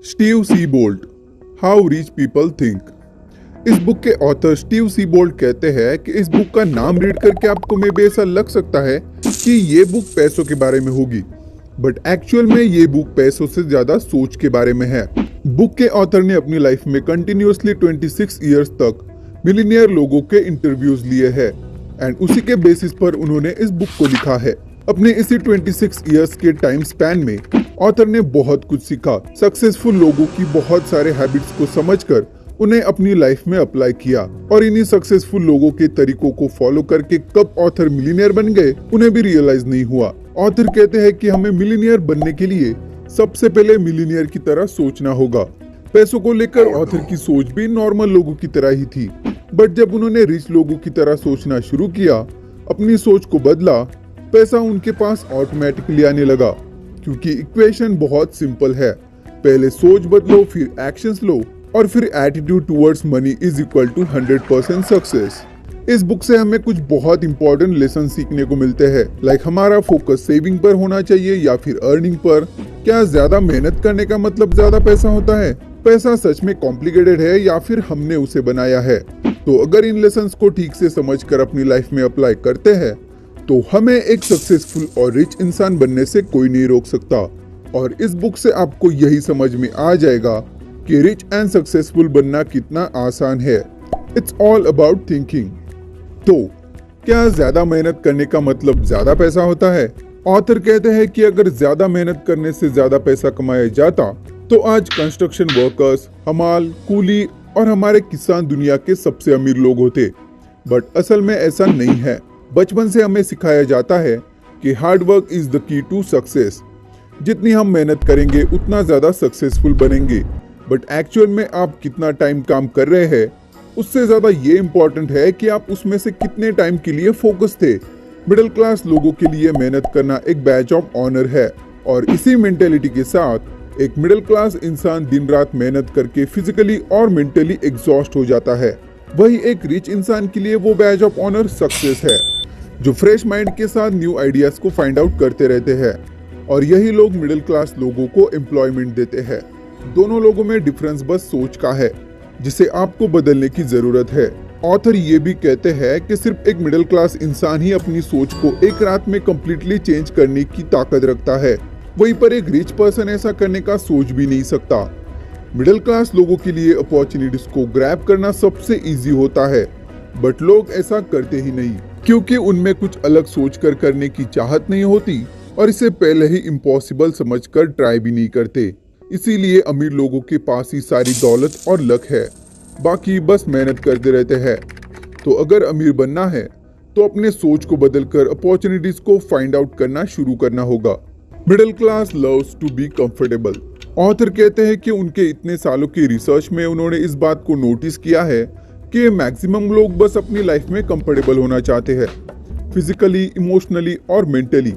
Steve Siebold, how rich people think. इस book के author Steve Siebold कहते हैं कि इस बुक का नाम रीड करके आपको में भी ऐसा लग सकता है कि ये बुक पैसों के बारे में होगी, बट एक्चुअल में ये बुक पैसों से ज्यादा सोच के बारे में है। बुक के ऑथर ने अपनी लाइफ में कंटिन्यूअसली 26 इयर्स तक मिलियनियर लोगों के इंटरव्यूज लिए हैं एंड उसी के बेसिस पर उन्होंने इस बुक को लिखा है। अपने इसी 26 इयर्स के टाइम स्पैन में ऑथर ने बहुत कुछ सीखा, सक्सेसफुल लोगों की बहुत सारे हैबिट्स को समझकर उन्हें अपनी लाइफ में अप्लाई किया और इन्हीं सक्सेसफुल लोगों के तरीकों को फॉलो करके कब ऑथर मिलियनियर बन गए उन्हें भी रियलाइज नहीं हुआ। ऑथर कहते हैं कि हमें मिलियनियर बनने के लिए सबसे पहले मिलियनियर की तरह सोचना होगा। पैसों को लेकर ऑथर की सोच भी नॉर्मल लोगों की तरह ही थी, बट जब उन्होंने रिच लोगों की तरह सोचना शुरू किया, अपनी सोच को बदला, पैसा उनके पास ऑटोमेटिकली आने लगा, क्योंकि इक्वेशन बहुत सिंपल है। पहले सोच बदलो, फिर एक्शंस लो और फिर attitude towards money is equal to 100% success. इस बुक से हमें कुछ बहुत इंपॉर्टेंट लेसन सीखने को मिलते हैं, लाइक हमारा फोकस सेविंग पर होना चाहिए या फिर अर्निंग पर। क्या ज्यादा मेहनत करने का मतलब ज्यादा पैसा होता है? पैसा सच में कॉम्प्लिकेटेड है या फिर हमने उसे बनाया है? तो अगर इन लेसन्स को ठीक से समझकर अपनी लाइफ में अप्लाई करते हैं तो हमें एक सक्सेसफुल और रिच इंसान बनने से कोई नहीं रोक सकता। और इस बुक से आपको यही समझ में आ जाएगा कि रिच एंड सक्सेसफुल बनना कितना आसान है। It's all about thinking. तो क्या ज्यादा मेहनत करने का मतलब ज्यादा पैसा होता है? ऑथर कहते हैं कि अगर ज्यादा मेहनत करने से ज्यादा पैसा कमाया जाता तो आज कंस्ट्रक्शन वर्कर्स, हमाल, कूली और हमारे किसान दुनिया के सबसे अमीर लोग होते। बट असल में ऐसा नहीं है। बचपन से हमें सिखाया जाता है कि hard work is the key to success. जितनी हम मेहनत करेंगे उतना ज्यादा सक्सेसफुल बनेंगे, बट एक्चुअल में आप कितना टाइम काम कर रहे हैं उससे ज्यादा ये इम्पोर्टेंट है कि आप उसमें से कितने टाइम के लिए फोकस थे। मिडिल क्लास लोगों के लिए मेहनत करना एक बैच ऑफ ऑनर है और इसी मेंटेलिटी के साथ एक मिडिल क्लास इंसान दिन रात मेहनत करके फिजिकली और मेंटली एग्जॉस्ट हो जाता है। वही एक रिच इंसान के लिए वो बैच ऑफ ऑनर सक्सेस है, जो फ्रेश माइंड के साथ न्यू आइडियाज को फाइंड आउट करते रहते हैं। और यही लोग मिडिल क्लास लोगों को एम्प्लॉयमेंट देते हैं। दोनों लोगों में डिफरेंस बस सोच का है, जिसे आपको बदलने की जरूरत है। ऑथर ये भी कहते हैं कि सिर्फ एक मिडिल क्लास इंसान ही अपनी सोच को एक रात में कम्प्लीटली चेंज करने की ताकत रखता है, वहीं पर एक रिच पर्सन ऐसा करने का सोच भी नहीं सकता। मिडिल क्लास लोगों के लिए अपॉर्चुनिटीज को ग्रैब करना सबसे इजी होता है, बट लोग ऐसा करते ही नहीं, क्योंकि उनमें कुछ अलग सोचकर करने की चाहत नहीं होती और इसे पहले ही इम्पॉसिबल समझकर ट्राई भी नहीं करते। इसीलिए अमीर लोगों के पास ही सारी दौलत और लक है, बाकी बस मेहनत करते रहते हैं। तो अगर अमीर बनना है तो अपने सोच को बदलकर अपॉर्चुनिटीज को फाइंड आउट करना शुरू करना होगा। Middle class loves to be comfortable. Author कहते हैं कि उनके इतने सालों की रिसर्च में उन्होंने इस बात को नोटिस किया है कि मैक्सिमम लोग बस अपनी लाइफ में कंफर्टेबल होना चाहते हैं, फिजिकली, इमोशनली और मेंटली।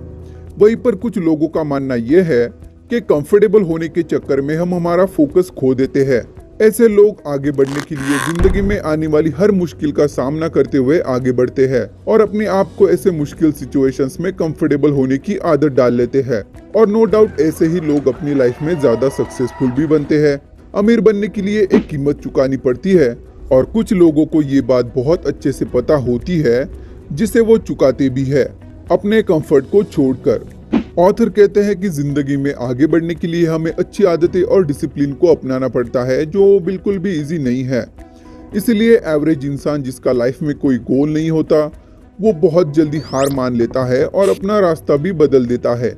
वहीं पर कुछ लोगों का मानना यह है कि कंफर्टेबल होने के चक्कर में हम हमारा फोकस खो देते हैं। ऐसे लोग आगे बढ़ने के लिए जिंदगी में आने वाली हर मुश्किल का सामना करते हुए आगे बढ़ते हैं और अपने आप को ऐसे मुश्किल सिचुएशंस में कंफर्टेबल होने की आदत डाल लेते हैं। और नो डाउट ऐसे ही लोग अपनी लाइफ में ज्यादा सक्सेसफुल भी बनते हैं। अमीर बनने के लिए एक कीमत चुकानी पड़ती है और कुछ लोगों को ये बात बहुत अच्छे से पता होती है, जिसे वो चुकाते भी है अपने कंफर्ट को छोड़कर। ऑथर कहते हैं कि जिंदगी में आगे बढ़ने के लिए हमें अच्छी आदतें और डिसिप्लिन को अपनाना पड़ता है, जो बिल्कुल भी इजी नहीं है। इसलिए एवरेज इंसान जिसका लाइफ में कोई गोल नहीं होता, वो बहुत जल्दी हार मान लेता है और अपना रास्ता भी बदल देता है।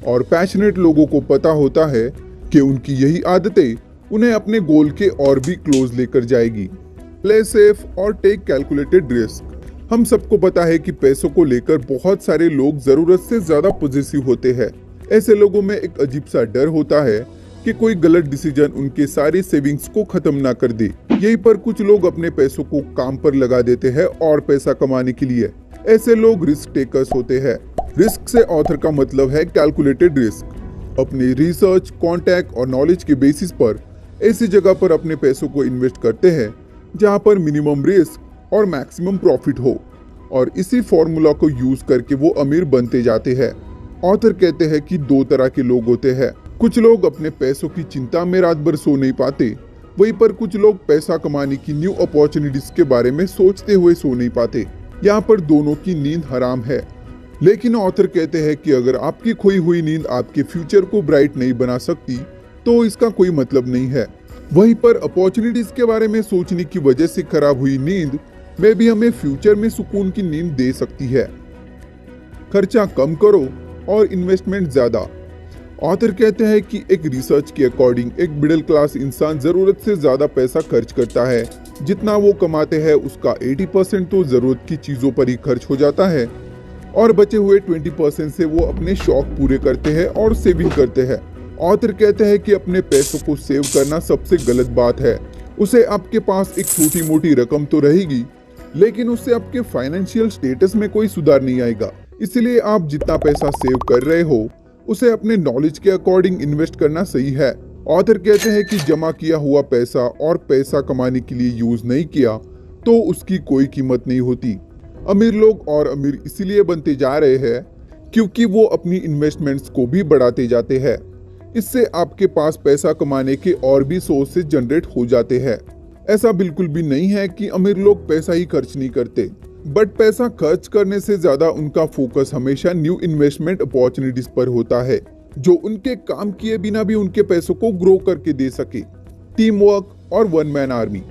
और पैशनेट लोगों को पता होता है कि उनकी यही आदतें उन्हें अपने गोल के और भी क्लोज लेकर जाएगी। प्ले सेफ और टेक कैलकुलेटेड रिस्क। हम सबको पता है कि पैसों को लेकर बहुत सारे लोग जरूरत से ज्यादा पॉजिटिव होते हैं। ऐसे लोगों में एक अजीब सा डर होता है कि कोई गलत डिसीजन उनके सारे सेविंग्स को खत्म ना कर दे। यहीं पर कुछ लोग अपने पैसों को काम पर लगा देते हैं और पैसा कमाने के लिए। ऐसे लोग रिस्क टेकर्स होते हैं। रिस्क से ऑथर का मतलब है कैलकुलेटेड रिस्क। अपनी रिसर्च, कॉन्टैक्ट और नॉलेज के बेसिस पर ऐसी जगह पर अपने पैसों को इन्वेस्ट करते हैं जहां पर मिनिमम रिस्क और मैक्सिमम प्रॉफिट हो, और इसी फॉर्मूला को यूज करके वो अमीर बनते जाते हैं। ऑथर कहते हैं कि दो तरह के लोग होते हैं, कुछ लोग अपने पैसों की चिंता में रात भर सो नहीं पाते, वहीं पर कुछ लोग पैसा कमाने की न्यू अपॉर्चुनिटीज के बारे में सोचते हुए सो नहीं पाते। यहाँ पर दोनों की नींद हराम है। लेकिन ऑथर कहते हैं कि अगर आपकी खोई हुई नींद आपके फ्यूचर को ब्राइट नहीं बना सकती तो इसका कोई मतलब नहीं है। वहीं पर अपॉर्चुनिटीज के बारे में सोचने की वजह से खराब हुई नींद में भी हमें फ्यूचर में सुकून की नींद दे सकती है। खर्चा कम करो और इन्वेस्टमेंट ज्यादा। ऑथर कहते हैं कि एक रिसर्च के अकॉर्डिंग एक मिडिल क्लास इंसान जरूरत से ज्यादा पैसा खर्च करता है। जितना वो कमाते हैं उसका 80% तो जरूरत की चीजों पर ही खर्च हो जाता है और बचे हुए 20% से वो अपने शौक पूरे करते हैं और सेविंग करते हैं। ऑथर कहते हैं कि अपने पैसों को सेव करना सबसे गलत बात है। उसे आपके पास एक छोटी मोटी रकम तो रहेगी, लेकिन उससे आपके फाइनेंशियल स्टेटस में कोई सुधार नहीं आएगा। इसलिए आप जितना पैसा सेव कर रहे हो उसे अपने नॉलेज के अकॉर्डिंग इन्वेस्ट करना सही है। ऑथर कहते हैं कि जमा किया हुआ पैसा और पैसा कमाने के लिए यूज नहीं किया तो उसकी कोई कीमत नहीं होती। अमीर लोग और अमीर इसलिए बनते जा रहे हैं क्योंकि वो अपनी इन्वेस्टमेंट्स को भी बढ़ाते जाते हैं। इससे आपके पास पैसा कमाने के और भी सोर्सेज जनरेट हो जाते हैं। ऐसा बिल्कुल भी नहीं है कि अमीर लोग पैसा ही खर्च नहीं करते, बट पैसा खर्च करने से ज्यादा उनका फोकस हमेशा न्यू इन्वेस्टमेंट अपॉर्चुनिटीज पर होता है जो उनके काम किए बिना भी उनके पैसों को ग्रो करके दे सके। टीम वर्क और वन मैन आर्मी।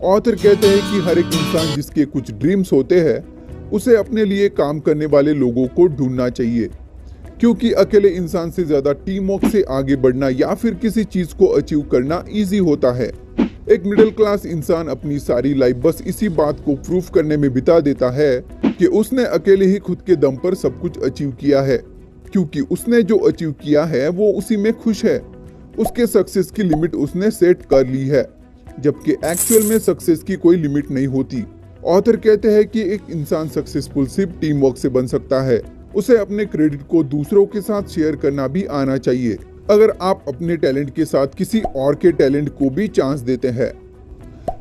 ऑथर कहते हैं कि हर एक इंसान जिसके कुछ ड्रीम्स होते हैं उसे अपने लिए काम करने वाले लोगों को ढूंढना चाहिए, क्योंकि अकेले इंसान से ज्यादा टीम वर्क से आगे बढ़ना या फिर किसी चीज को अचीव करना इजी होता है। एक मिडिल क्लास इंसान अपनी सारी लाइफ बस इसी बात को प्रूफ करने में बिता देता है कि उसने अकेले ही खुद के दम पर सब कुछ अचीव किया है, क्योंकि उसने जो अचीव किया है वो उसी में खुश है। उसके सक्सेस की लिमिट उसने सेट कर ली है, जबकि एक्चुअल में सक्सेस की कोई लिमिट नहीं होती। ऑथर कहते हैं कि एक इंसान सक्सेसफुल सिर्फ टीम वर्क से बन सकता है। उसे अपने क्रेडिट को दूसरों के साथ शेयर करना भी आना चाहिए। अगर आप अपने टैलेंट के साथ किसी और के टैलेंट को भी चांस देते हैं।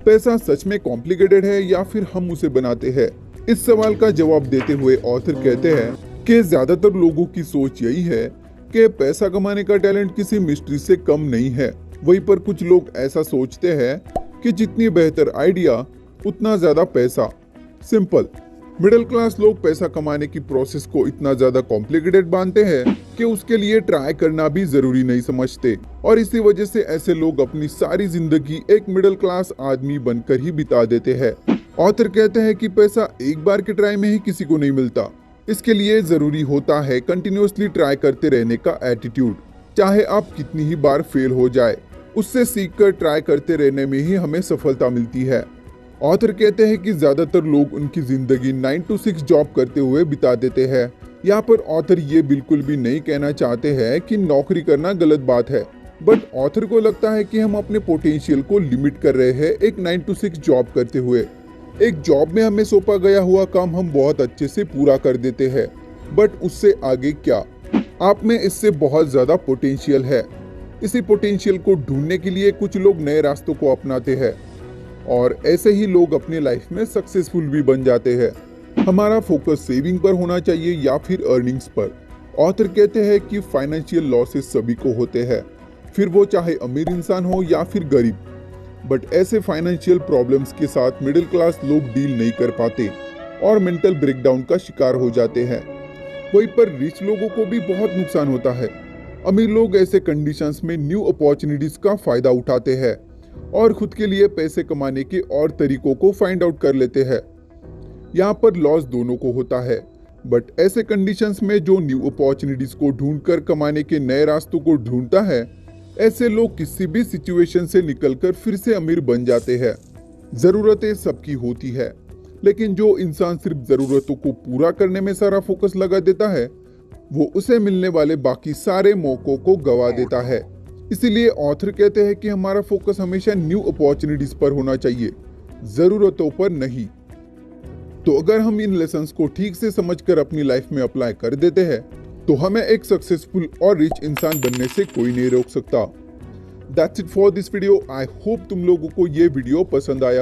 पैसा सच में कॉम्प्लिकेटेड है या फिर हम उसे बनाते हैं? इस सवाल का जवाब देते हुए ऑथर कहते हैं कि ज्यादातर लोगों की सोच यही है कि पैसा कमाने का टैलेंट किसी मिस्ट्री से कम नहीं है। वहीं पर कुछ लोग ऐसा सोचते हैं कि जितनी बेहतर आइडिया उतना ज्यादा पैसा। सिंपल। मिडिल क्लास लोग पैसा कमाने की प्रोसेस को इतना ज्यादा कॉम्प्लिकेटेड मानते हैं कि उसके लिए ट्राई करना भी जरूरी नहीं समझते, और इसी वजह से ऐसे लोग अपनी सारी जिंदगी एक मिडिल क्लास आदमी बनकर ही बिता देते हैं। ऑथर कहते हैं कि पैसा एक बार के ट्राई में ही किसी को नहीं मिलता। इसके लिए जरूरी होता है कंटिन्यूअसली ट्राई करते रहने का एटीट्यूड। चाहे आप कितनी ही बार फेल हो जाए, उससे सीखकर ट्राई करते रहने में ही हमें सफलता मिलती है। ऑथर कहते हैं कि ज्यादातर लोग उनकी जिंदगी 9 to 6 जॉब करते हुए बिता देते हैं। यहाँ पर ऑथर ये बिल्कुल भी नहीं कहना चाहते हैं कि नौकरी करना गलत बात है, बट ऑथर को लगता है कि हम अपने पोटेंशियल को लिमिट कर रहे हैं एक 9 to 6 जॉब करते हुए। एक जॉब में हमें सौंपा गया हुआ काम हम बहुत अच्छे से पूरा कर देते हैं, बट उससे आगे क्या? आप में इससे बहुत ज्यादा पोटेंशियल है। इसी पोटेंशियल को ढूंढने के लिए कुछ लोग नए रास्तों को अपनाते हैं और ऐसे ही लोग अपनी लाइफ में सक्सेसफुल भी बन जाते हैं। हमारा फोकस सेविंग पर होना चाहिए या फिर अर्निंग्स पर। ऑथर कहते हैं कि फाइनेंशियल लॉसेस सभी को होते हैं, फिर वो चाहे अमीर इंसान हो या फिर गरीब, बट ऐसे फाइनेंशियल प्रॉब्लम्स के साथ मिडिल क्लास लोग डील नहीं कर पाते और मेंटल ब्रेकडाउन का शिकार हो जाते हैं। वहीं पर रिच लोगों को भी बहुत नुकसान होता है। अमीर लोग ऐसे कंडीशंस में न्यू अपॉर्चुनिटीज का फायदा उठाते हैं और खुद के लिए पैसे कमाने के और तरीकों को फाइंड आउट कर लेते हैं। यहाँ पर लॉस दोनों को होता है, बट ऐसे कंडीशंस में जो न्यू अपॉर्चुनिटीज को ढूंढकर कमाने के नए रास्तों को ढूंढता है, ऐसे लोग किसी भी सिचुएशन से निकलकर फिर से अमीर बन जाते हैं। जरूरतें सबकी होती है, लेकिन जो इंसान सिर्फ जरूरतों को पूरा करने में सारा फोकस लगा देता है, वो उसे मिलने वाले बाकी सारे मौकों को गवा देता है। इसीलिए ऑथर कहते हैं कि हमारा फोकस हमेशा न्यू अपॉर्चुनिटीज पर होना चाहिए, जरूरतों पर नहीं। तो अगर हम इन लेसन्स को ठीक से समझकर अपनी लाइफ में अप्लाई कर देते हैं, तो हमें एक सक्सेसफुल और रिच इंसान बनने से कोई नहीं रोक सकता। That's it for this video. I hope तुम लोगों को ये वीडियो पसंद आया हो।